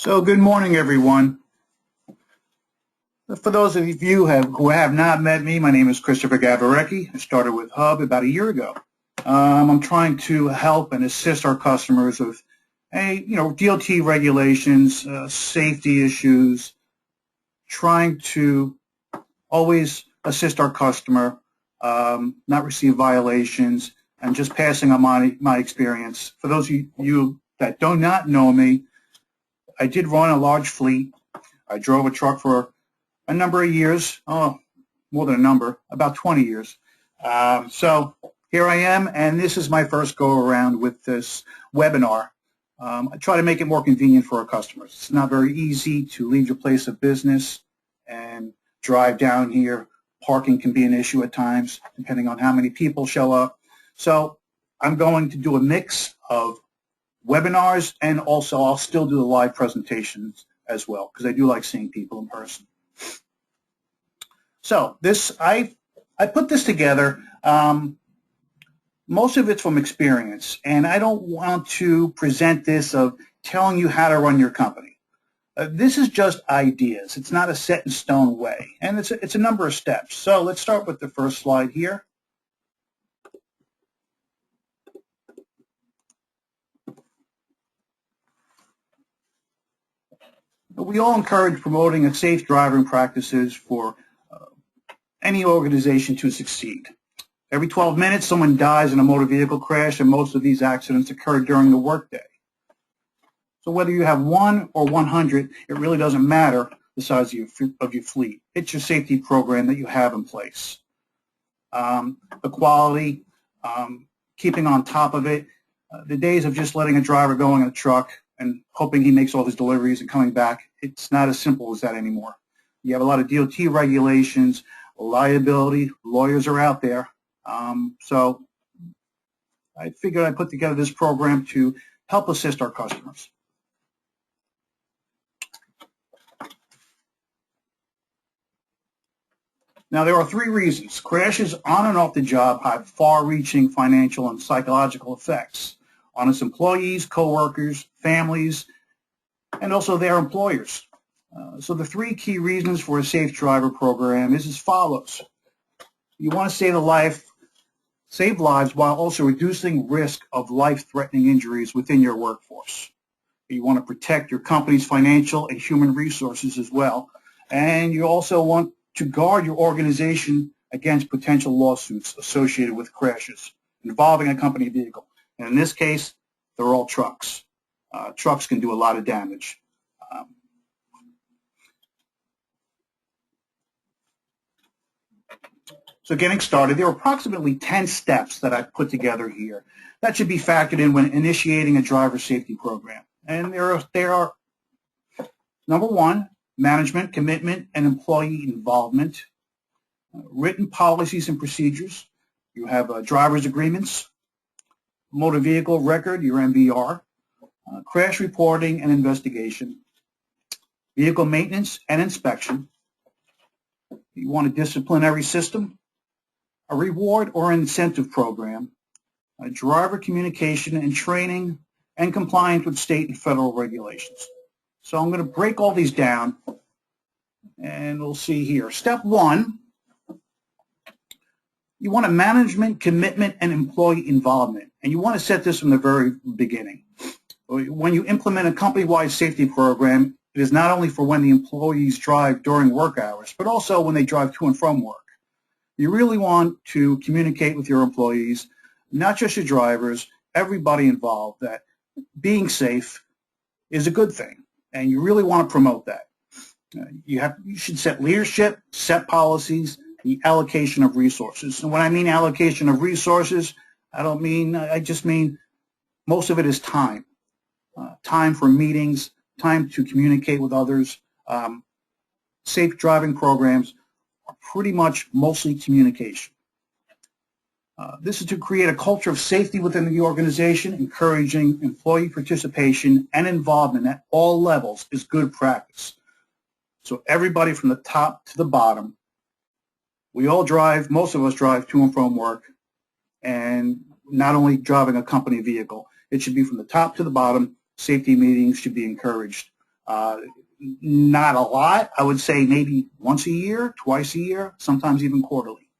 So good morning, everyone. For those of you who have not met me, my name is Christopher Gavarecki. I started with Hub about a year ago. I'm trying to help and assist our customers with, DOT regulations, safety issues, trying to always assist our customer, not receive violations, and just passing on my experience. For those of you that do not know me, I did run a large fleet. I drove a truck for a number of years, more than a number, about 20 years. So here I am, and this is my first go-around with this webinar. I try to make it more convenient for our customers. It's not very easy to leave your place of business and drive down here. Parking can be an issue at times, depending on how many people show up. So I'm going to do a mix of webinars, and also I'll still do the live presentations as well, because I do like seeing people in person. So I put this together. Most of it's from experience, and I don't want to present this of telling you how to run your company. This is just ideas. It's not a set in stone way, and it's a number of steps. So let's start with the first slide here. We all encourage promoting a safe driving practices for any organization to succeed. Every 12 minutes, someone dies in a motor vehicle crash, and most of these accidents occur during the workday. So whether you have 1 or 100, it really doesn't matter the size of your fleet. It's your safety program that you have in place. The quality, keeping on top of it, the days of just letting a driver go in a truck and hoping he makes all his deliveries and coming back, it's not as simple as that anymore. You have a lot of DOT regulations, liability, lawyers are out there. So I figured I'd put together this program to help assist our customers. Now, there are 3 reasons. Crashes on and off the job have far-reaching financial and psychological effects on its employees, coworkers, families, and also their employers. So the 3 key reasons for a safe driver program is as follows. You want to save lives while also reducing risk of life-threatening injuries within your workforce. You want to protect your company's financial and human resources as well. And you also want to guard your organization against potential lawsuits associated with crashes involving a company vehicle. And in this case, they're all trucks. Trucks can do a lot of damage. So getting started, there are approximately 10 steps that I've put together here that should be factored in when initiating a driver safety program. And they are number 1, management, commitment, and employee involvement, written policies and procedures. You have driver's agreements, motor vehicle record, your MVR, crash reporting and investigation, vehicle maintenance and inspection. You want a disciplinary system, a reward or incentive program, a driver communication and training, and compliance with state and federal regulations. So I'm going to break all these down, and we'll see here. Step 1, you want a management, commitment, and employee involvement. And you want to set this from the very beginning. When you implement a company-wide safety program, it is not only for when the employees drive during work hours, but also when they drive to and from work. You really want to communicate with your employees, not just your drivers, everybody involved, that being safe is a good thing. And you really want to promote that. You should set leadership, set policies, the allocation of resources. And when I mean allocation of resources, I just mean most of it is time. Time for meetings, time to communicate with others. Safe driving programs are pretty much mostly communication. This is to create a culture of safety within the organization. Encouraging employee participation and involvement at all levels is good practice. So everybody from the top to the bottom, most of us drive to and from work, and not only driving a company vehicle. It should be from the top to the bottom. Safety meetings should be encouraged. Not a lot. I would say maybe once a year, twice a year, sometimes even quarterly.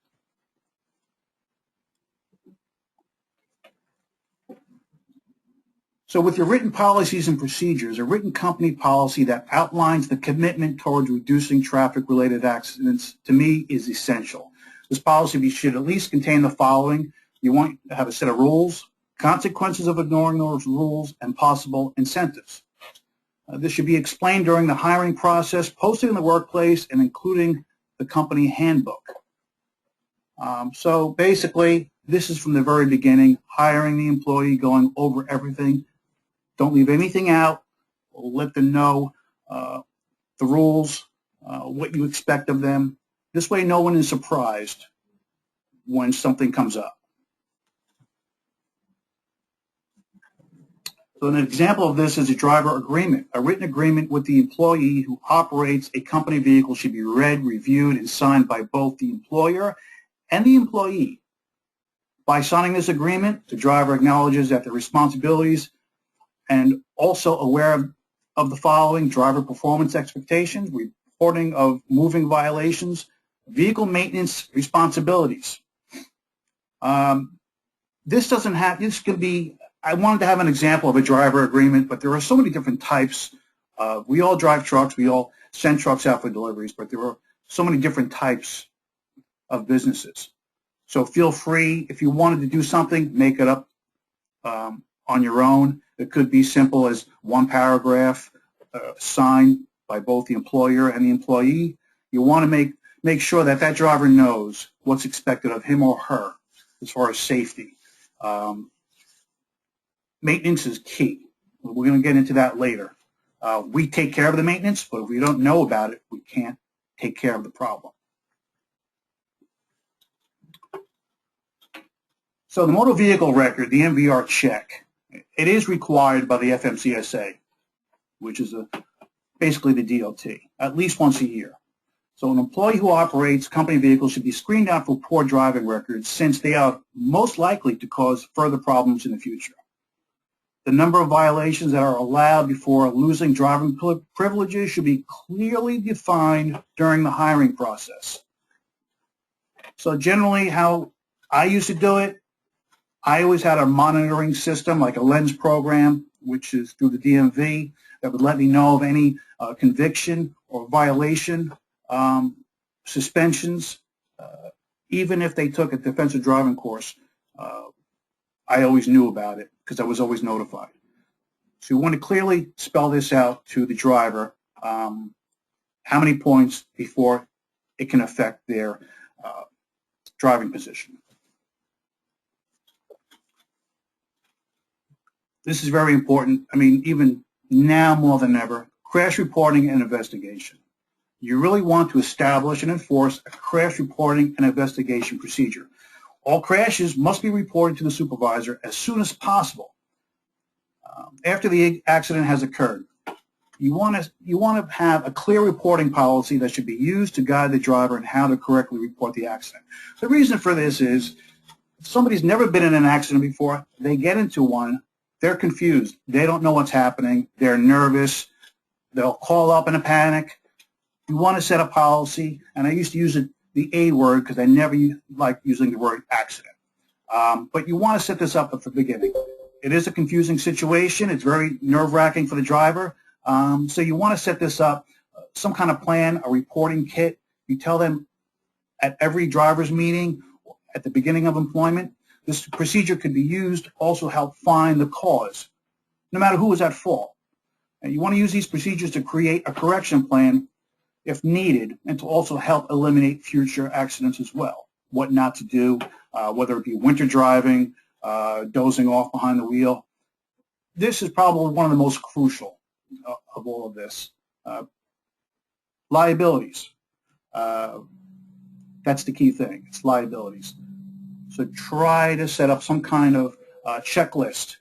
So with your written policies and procedures, a written company policy that outlines the commitment towards reducing traffic-related accidents, to me, is essential. This policy should at least contain the following. You want to have a set of rules, consequences of ignoring those rules, and possible incentives. This should be explained during the hiring process, posted in the workplace, and including the company handbook. So basically, this is from the very beginning, hiring the employee, going over everything. Don't leave anything out. Let them know the rules, what you expect of them. This way, no one is surprised when something comes up. So an example of this is a driver agreement. A written agreement with the employee who operates a company vehicle should be read, reviewed, and signed by both the employer and the employee. By signing this agreement, the driver acknowledges that the responsibilities and also aware of the following: driver performance expectations, reporting of moving violations, vehicle maintenance responsibilities. This can be, I wanted to have an example of a driver agreement, but there are so many different types. We all drive trucks, we all send trucks out for deliveries, but there are so many different types of businesses. So feel free, if you wanted to do something, make it up on your own. It could be simple as one paragraph signed by both the employer and the employee. You want to make sure that that driver knows what's expected of him or her as far as safety. Maintenance is key. We're going to get into that later. We take care of the maintenance, but if we don't know about it, we can't take care of the problem. So the motor vehicle record, the MVR check, it is required by the FMCSA, which is basically the DOT, at least once a year. So an employee who operates company vehicles should be screened out for poor driving records, since they are most likely to cause further problems in the future. The number of violations that are allowed before losing driving privileges should be clearly defined during the hiring process. So generally how I used to do it, I always had a monitoring system, like a lens program, which is through the DMV, that would let me know of any conviction or violation, suspensions. Even if they took a defensive driving course, I always knew about it because I was always notified. So you want to clearly spell this out to the driver, how many points before it can affect their driving position. This is very important. I mean, even now more than ever, crash reporting and investigation. You really want to establish and enforce a crash reporting and investigation procedure. All crashes must be reported to the supervisor as soon as possible after the accident has occurred. You want to have a clear reporting policy that should be used to guide the driver in how to correctly report the accident. The reason for this is, if somebody's never been in an accident before, they get into one, they're confused. They don't know what's happening. They're nervous. They'll call up in a panic. You want to set a policy, and I used to use the A word because I never like using the word accident. But you want to set this up at the beginning. It is a confusing situation. It's very nerve-wracking for the driver. So you want to set this up, some kind of plan, a reporting kit. You tell them at every driver's meeting, at the beginning of employment. This procedure could be used to also help find the cause, no matter who is at fault. And you want to use these procedures to create a correction plan if needed, and to also help eliminate future accidents as well. What not to do, whether it be winter driving, dozing off behind the wheel. This is probably one of the most crucial of all of this. Liabilities. That's the key thing. It's liabilities. So try to set up some kind of checklist.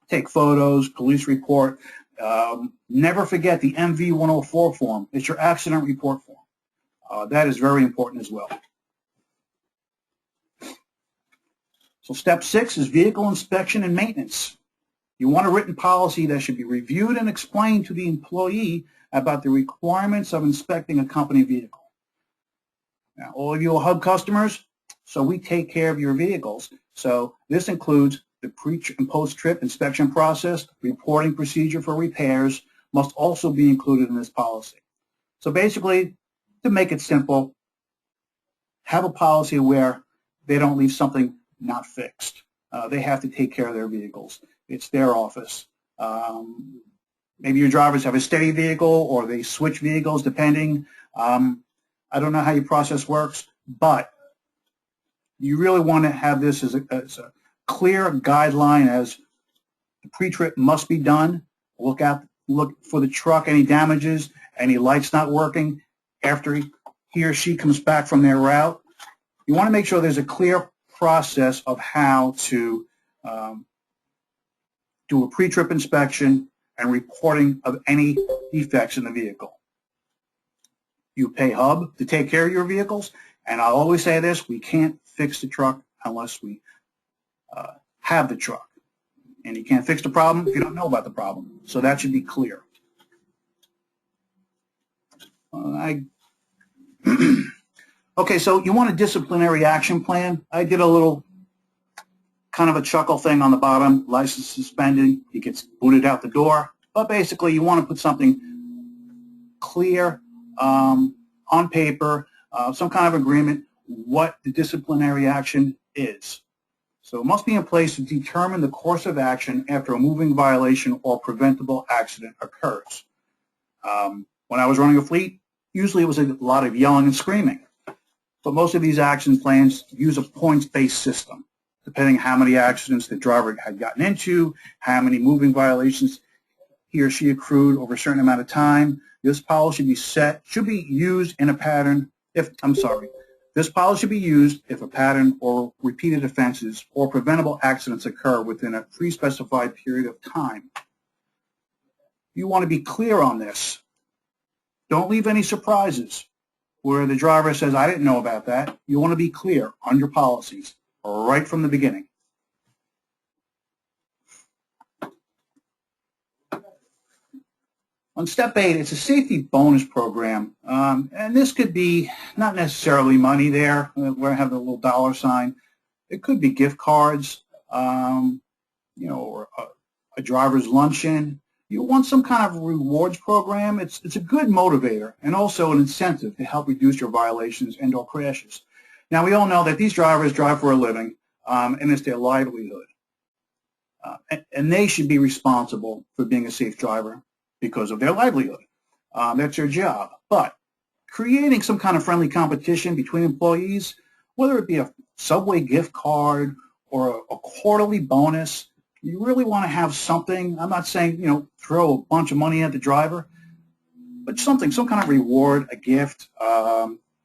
Take photos, police report. Never forget the MV-104 form. It's your accident report form. That is very important as well. So step 6 is vehicle inspection and maintenance. You want a written policy that should be reviewed and explained to the employee about the requirements of inspecting a company vehicle. Now, all of you are Hub customers, so we take care of your vehicles. So this includes the pre- and post-trip inspection process, reporting procedure for repairs must also be included in this policy. So basically, to make it simple, have a policy where they don't leave something not fixed. They have to take care of their vehicles. It's their office. Maybe your drivers have a steady vehicle or they switch vehicles depending. I don't know how your process works, but you really want to have this as a clear guideline as the pre-trip must be done. Look for the truck, any damages, any lights not working after he or she comes back from their route. You want to make sure there's a clear process of how to do a pre-trip inspection and reporting of any defects in the vehicle. You pay Hub to take care of your vehicles, and I'll always say this, we can't fix the truck unless we have the truck. And you can't fix the problem if you don't know about the problem. So that should be clear. Okay, so you want a disciplinary action plan. I did a little kind of a chuckle thing on the bottom, license suspended, he gets booted out the door. But basically you want to put something clear on paper, some kind of agreement, what the disciplinary action is. So it must be in place to determine the course of action after a moving violation or preventable accident occurs. When I was running a fleet, usually it was a lot of yelling and screaming. But most of these action plans use a points-based system, depending on how many accidents the driver had gotten into, how many moving violations he or she accrued over a certain amount of time. This policy should be used in a pattern this policy should be used if a pattern or repeated offenses or preventable accidents occur within a pre-specified period of time. You want to be clear on this. Don't leave any surprises where the driver says, I didn't know about that. You want to be clear on your policies right from the beginning. On step 8, it's a safety bonus program, and this could be not necessarily money there, where I have the little dollar sign. It could be gift cards, or a driver's luncheon. You want some kind of rewards program. It's a good motivator and also an incentive to help reduce your violations and or crashes. Now, we all know that these drivers drive for a living, and it's their livelihood. And they should be responsible for being a safe driver because of their livelihood. That's their job. But creating some kind of friendly competition between employees, whether it be a Subway gift card or a quarterly bonus, you really want to have something. I'm not saying, throw a bunch of money at the driver, but something, some kind of reward, a gift,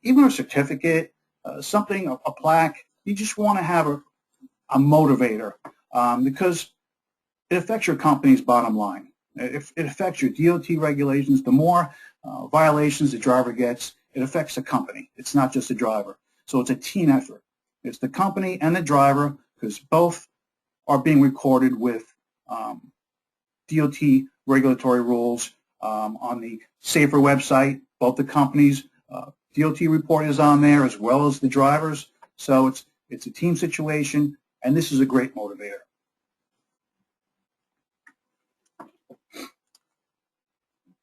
even a certificate, something, a plaque. You just want to have a motivator because it affects your company's bottom line. It affects your DOT regulations. The more violations the driver gets, it affects the company. It's not just the driver. So it's a team effort. It's the company and the driver because both are being recorded with DOT regulatory rules on the SAFER website. Both the companies' DOT report is on there as well as the drivers. So it's a team situation, and this is a great motivator.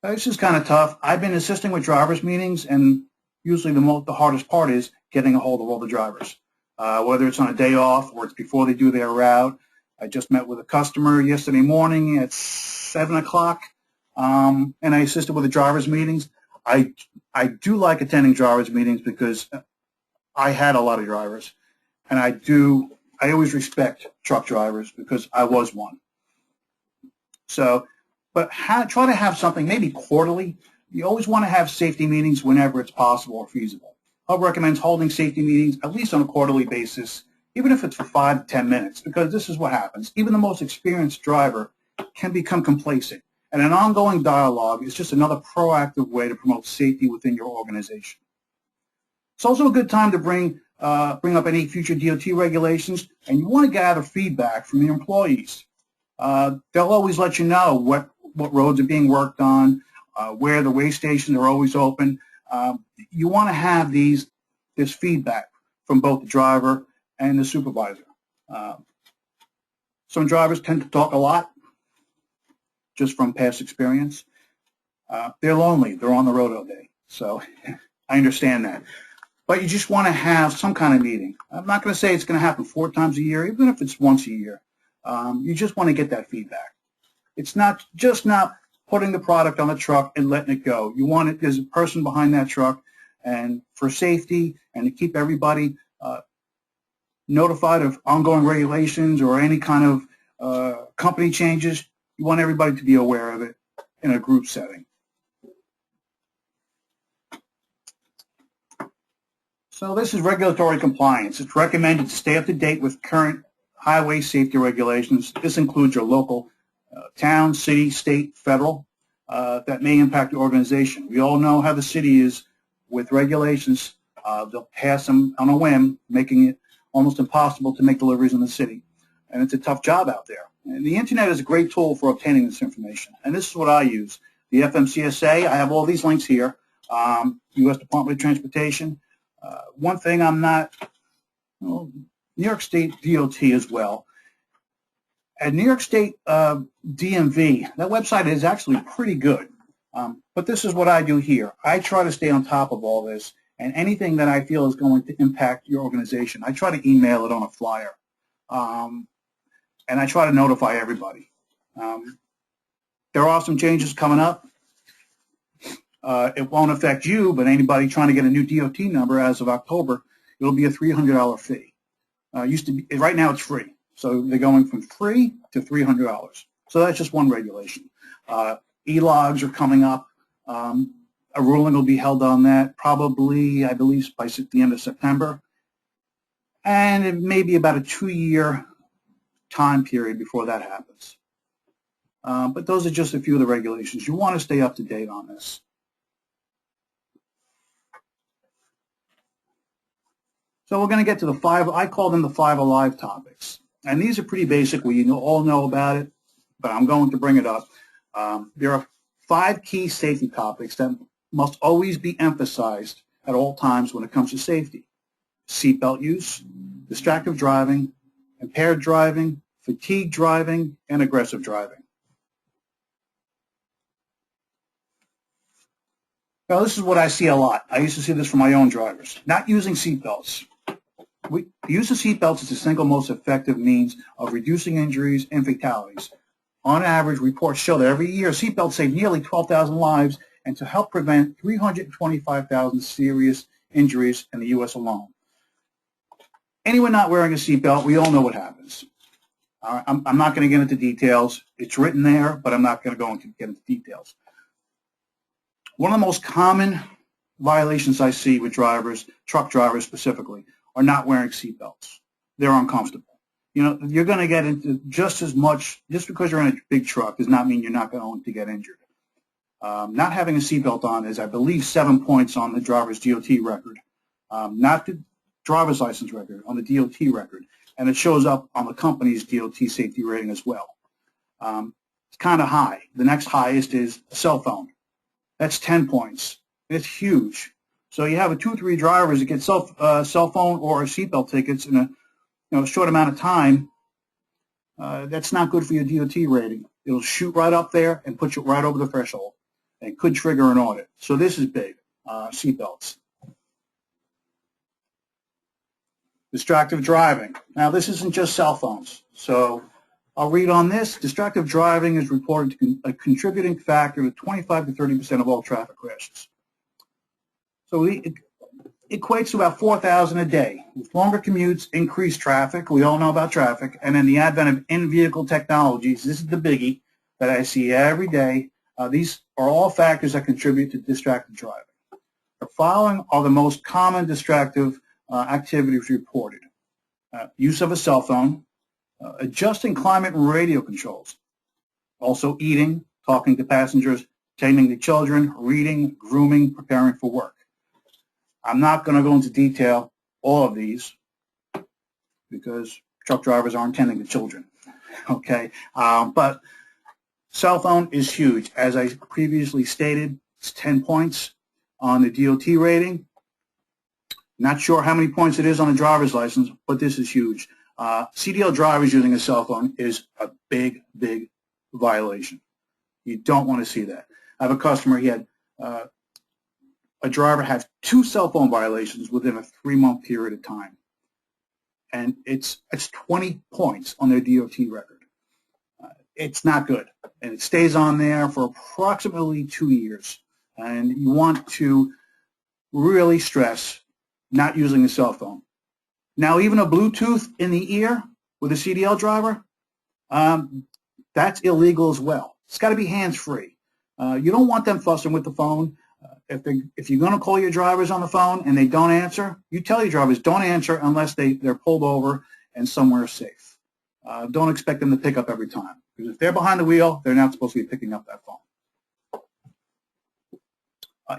This is kind of tough. I've been assisting with drivers meetings, and usually the hardest part is getting a hold of all the drivers, whether it's on a day off or it's before they do their route. I just met with a customer yesterday morning at 7 o'clock, and I assisted with the drivers meetings. I do like attending drivers meetings because I had a lot of drivers, and I always respect truck drivers because I was one. So. But try to have something maybe quarterly. You always want to have safety meetings whenever it's possible or feasible. Hub recommends holding safety meetings at least on a quarterly basis, even if it's for 5 to 10 minutes, because this is what happens. Even the most experienced driver can become complacent. And an ongoing dialogue is just another proactive way to promote safety within your organization. It's also a good time to bring up any future DOT regulations, and you want to gather feedback from your employees. They'll always let you know what roads are being worked on, where the way stations are always open. You want to have this feedback from both the driver and the supervisor. Some drivers tend to talk a lot, just from past experience. They're lonely. They're on the road all day. So I understand that. But you just want to have some kind of meeting. I'm not going to say it's going to happen 4 times a year, even if it's once a year. You just want to get that feedback. It's not putting the product on the truck and letting it go. You want it, there's a person behind that truck, and for safety and to keep everybody notified of ongoing regulations or any kind of company changes, you want everybody to be aware of it in a group setting. So this is regulatory compliance. It's recommended to stay up to date with current highway safety regulations. This includes your local town, city, state, federal, that may impact your organization. We all know how the city is with regulations. They'll pass them on a whim, making it almost impossible to make deliveries in the city. And it's a tough job out there. And the internet is a great tool for obtaining this information. And this is what I use. The FMCSA, I have all these links here. U.S. Department of Transportation. One thing I'm not, well, New York State DOT as well. At New York State DMV, that website is actually pretty good. But this is what I do here. I try to stay on top of all this, and anything that I feel is going to impact your organization, I try to email it on a flyer. And I try to notify everybody. There are some changes coming up. It won't affect you, but anybody trying to get a new DOT number as of October, it'll be a $300 fee. Used to be, right now it's free. So they're going from free to $300. So that's just one regulation. E-logs are coming up. A ruling will be held on that probably, I believe, by the end of September. And it may be about a 2-year time period before that happens. But those are just a few of the regulations. You want to stay up to date on this. So we're going to get to the 5, I call them the 5 alive topics. And these are pretty basic. We all know about it, but I'm going to bring it up. There are 5 key safety topics that must always be emphasized at all times when it comes to safety. Seatbelt use, distracted driving, impaired driving, fatigue driving, and aggressive driving. Now, this is what I see a lot. I used to see this from my own drivers. Not using seatbelts. The use of seatbelts is the single most effective means of reducing injuries and fatalities. On average, reports show that every year seatbelts save nearly 12,000 lives and to help prevent 325,000 serious injuries in the U.S. alone. Anyone not wearing a seatbelt, we all know what happens. I'm not going to get into details. It's written there, but I'm not going to go into get into details. One of the most common violations I see with drivers, truck drivers specifically, are not wearing seatbelts. They're uncomfortable. You know, you're going to get into just as much, just because you're in a big truck does not mean you're not going to get injured. Not having a seatbelt on is, I believe, 7 points on the driver's DOT record. Not the driver's license record, on the DOT record. And it shows up on the company's DOT safety rating as well. It's kind of high. The next highest is a cell phone. That's 10 points. It's huge. So you have 2 or 3 drivers that get cell phone or seatbelt tickets in a short amount of time. That's not good for your DOT rating. It'll shoot right up there and put you right over the threshold. And could trigger an audit. So this is big, seatbelts. Distracted driving. Now this isn't just cell phones. So I'll read on this. Distracted driving is reported to be a contributing factor to 25 to 30% of all traffic crashes. So it equates to about 4,000 a day. With longer commutes, increased traffic. We all know about traffic. And then the advent of in-vehicle technologies. This is the biggie that I see every day. These are all factors that contribute to distracted driving. The following are the most common distractive activities reported. Use of a cell phone, adjusting climate and radio controls, also eating, talking to passengers, tending to children, reading, grooming, preparing for work. I'm not going to go into detail all of these because Truck drivers aren't tending to children, okay? But cell phone is huge. As I previously stated, it's 10 points on the DOT rating. Not sure how many points it is on a driver's license, but this is huge. CDL drivers using a cell phone is a big, big violation. You don't want to see that. I have a customer, he had a driver have 2 cell phone violations within a 3-month period of time. And it's 20 points on their DOT record. It's not good. And it stays on there for approximately 2 years. And you want to really stress not using a cell phone. Now, even a Bluetooth in the ear with a CDL driver, that's illegal as well. It's got to be hands-free. You don't want them fussing with the phone. If you're going to call your drivers on the phone and they don't answer, you tell your drivers don't answer unless they're pulled over and somewhere safe. Don't expect them to pick up every time, because if they're behind the wheel, they're not supposed to be picking up that phone.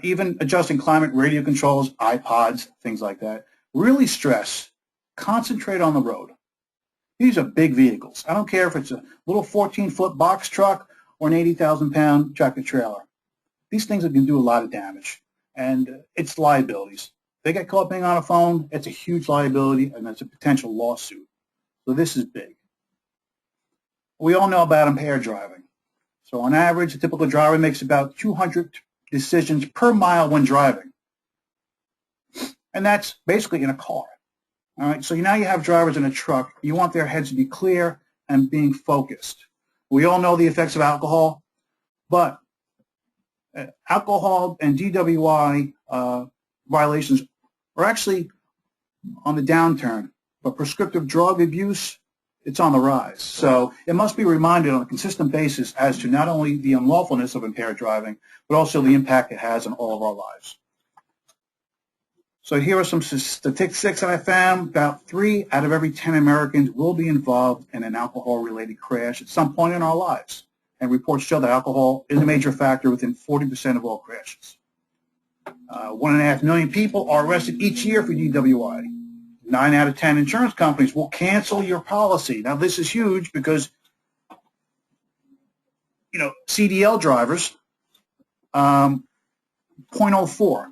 Even adjusting climate radio controls, iPods, things like that. Really stress, concentrate on the road. These are big vehicles. I don't care if it's a little 14-foot box truck or an 80,000-pound tractor trailer. These things can do a lot of damage, and it's liabilities. If they get caught being on a phone, it's a huge liability, and it's a potential lawsuit. So this is big. We all know about impaired driving. So on average, a typical driver makes about 200 decisions per mile when driving. And that's basically in a car. All right, so now you have drivers in a truck. You want their heads to be clear and being focused. We all know the effects of alcohol, but alcohol and DWI violations are actually on the downturn, but prescriptive drug abuse, it's on the rise. So it must be reminded on a consistent basis as to not only the unlawfulness of impaired driving, but also the impact it has on all of our lives. So here are some statistics that I found. About 3 out of every 10 Americans will be involved in an alcohol-related crash at some point in our lives. And reports show that alcohol is a major factor within 40% of all crashes. 1.5 million people are arrested each year for DWI. 9 out of 10 insurance companies will cancel your policy. Now, this is huge because, CDL drivers, 0.04,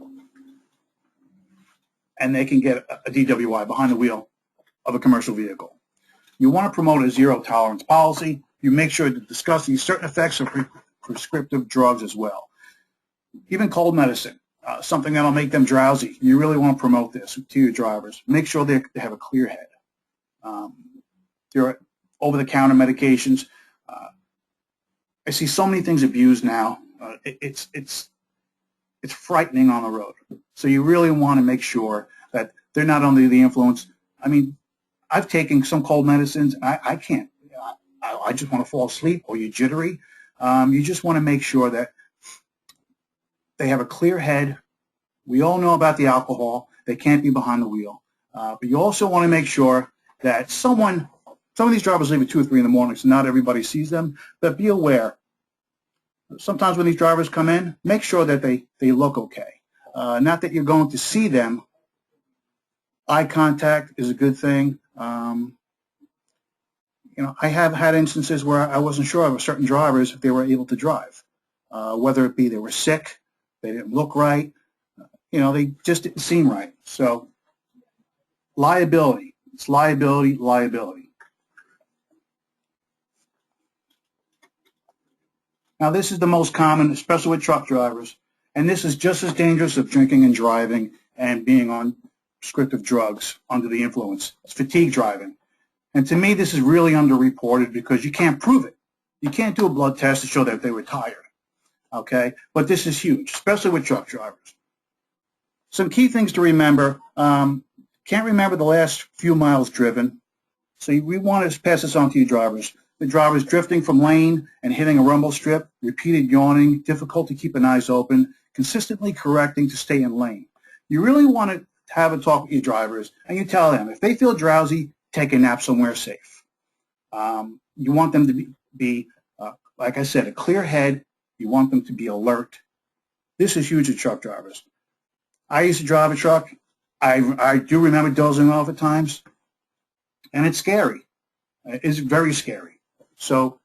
and they can get a DWI behind the wheel of a commercial vehicle. You want to promote a zero-tolerance policy. You make sure to discuss the certain effects of prescriptive drugs as well. Even cold medicine, something that will make them drowsy. You really want to promote this to your drivers. Make sure they have a clear head. There are over-the-counter medications. I see so many things abused now. It's frightening on the road. So you really want to make sure that they're not under the influence. I mean, I've taken some cold medicines, and I can't. I just want to fall asleep, or you're jittery. You just want to make sure that they have a clear head. We all know about the alcohol. They can't be behind the wheel. But you also want to make sure that some of these drivers leave at 2 or 3 in the morning, so not everybody sees them. But be aware. Sometimes when these drivers come in, make sure that they look okay. Not that you're going to see them. Eye contact is a good thing. I have had instances where I wasn't sure of certain drivers if they were able to drive, whether it be they were sick, they didn't look right, they just didn't seem right. So liability, it's liability, liability. Now this is the most common, especially with truck drivers, and this is just as dangerous as drinking and driving and being on prescriptive drugs under the influence. It's fatigue driving. And to me, this is really underreported because you can't prove it. You can't do a blood test to show that they were tired, okay? But this is huge, especially with truck drivers. Some key things to remember. Can't remember the last few miles driven. So we want to pass this on to you drivers. The drivers drifting from lane and hitting a rumble strip, repeated yawning, difficulty keeping eyes open, consistently correcting to stay in lane. You really want to have a talk with your drivers, and you tell them if they feel drowsy, take a nap somewhere safe. You want them to be like I said, a clear head. You want them to be alert. This is huge with truck drivers. I used to drive a truck. I do remember dozing off at times. And it's scary. It's very scary. So,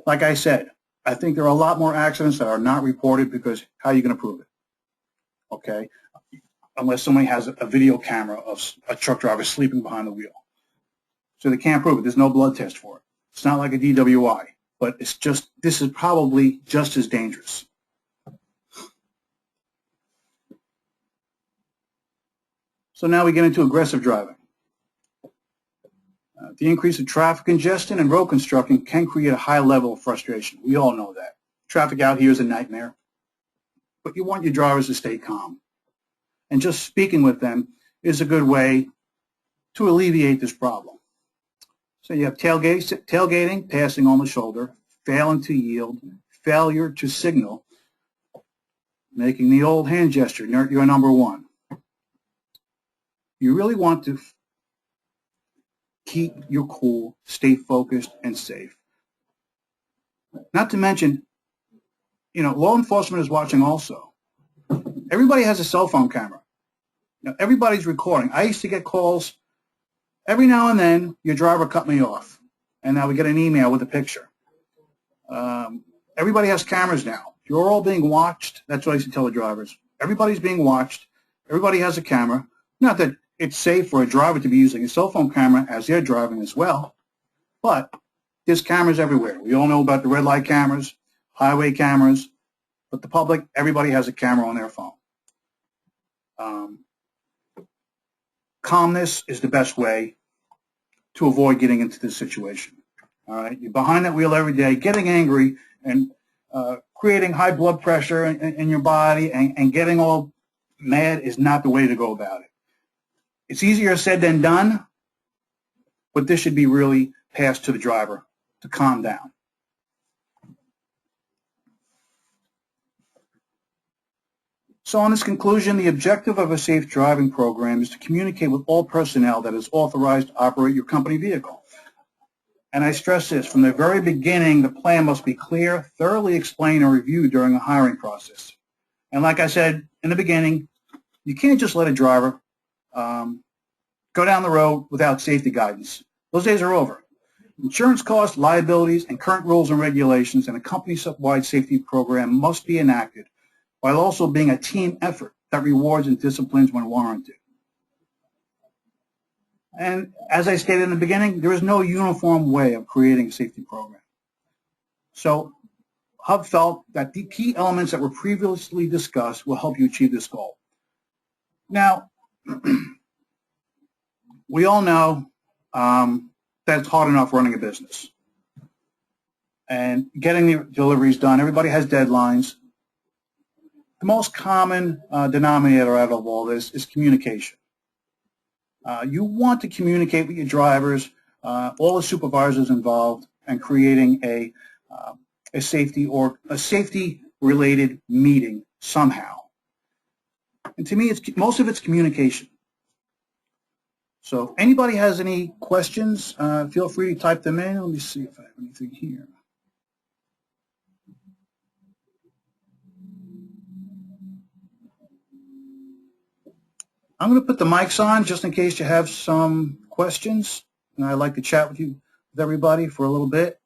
like I said, I think there are a lot more accidents that are not reported because how are you going to prove it? Okay? Unless somebody has a video camera of a truck driver sleeping behind the wheel. So they can't prove it. There's no blood test for it. It's not like a DWI, but it's just, this is probably just as dangerous. So now we get into aggressive driving. The increase of traffic congestion and road construction can create a high level of frustration. We all know that. Traffic out here is a nightmare. But you want your drivers to stay calm. And just speaking with them is a good way to alleviate this problem. So you have tailgating, passing on the shoulder, failing to yield, failure to signal, making the old hand gesture, you're number one. You really want to keep your cool, stay focused, and safe. Not to mention, law enforcement is watching also. Everybody has a cell phone camera. Everybody's recording. I used to get calls every now and then, your driver cut me off. And now we get an email with a picture. Everybody has cameras now. You're all being watched. That's what I used to tell the drivers. Everybody's being watched. Everybody has a camera. Not that it's safe for a driver to be using a cell phone camera as they're driving as well, but there's cameras everywhere. We all know about the red light cameras, highway cameras, but the public, everybody has a camera on their phone. Calmness is the best way to avoid getting into this situation. All right, you're behind that wheel every day, getting angry and creating high blood pressure in your body and getting all mad is not the way to go about it. It's easier said than done, but this should be really passed to the driver to calm down. So on this conclusion, the objective of a safe driving program is to communicate with all personnel that is authorized to operate your company vehicle. And I stress this, from the very beginning, the plan must be clear, thoroughly explained, and reviewed during the hiring process. And like I said in the beginning, you can't just let a driver go down the road without safety guidance. Those days are over. Insurance costs, liabilities, and current rules and regulations and a company-wide safety program must be enacted while also being a team effort that rewards and disciplines when warranted. And as I stated in the beginning, there is no uniform way of creating a safety program. So Hub felt that the key elements that were previously discussed will help you achieve this goal. Now, we all know that it's hard enough running a business and getting the deliveries done. Everybody has deadlines. The most common denominator out of all this is communication. You want to communicate with your drivers, all the supervisors involved, and creating a safety-related meeting somehow. And to me, most of it's communication. So if anybody has any questions, feel free to type them in. Let me see if I have anything here. I'm going to put the mics on just in case you have some questions, and I'd like to chat with everybody for a little bit.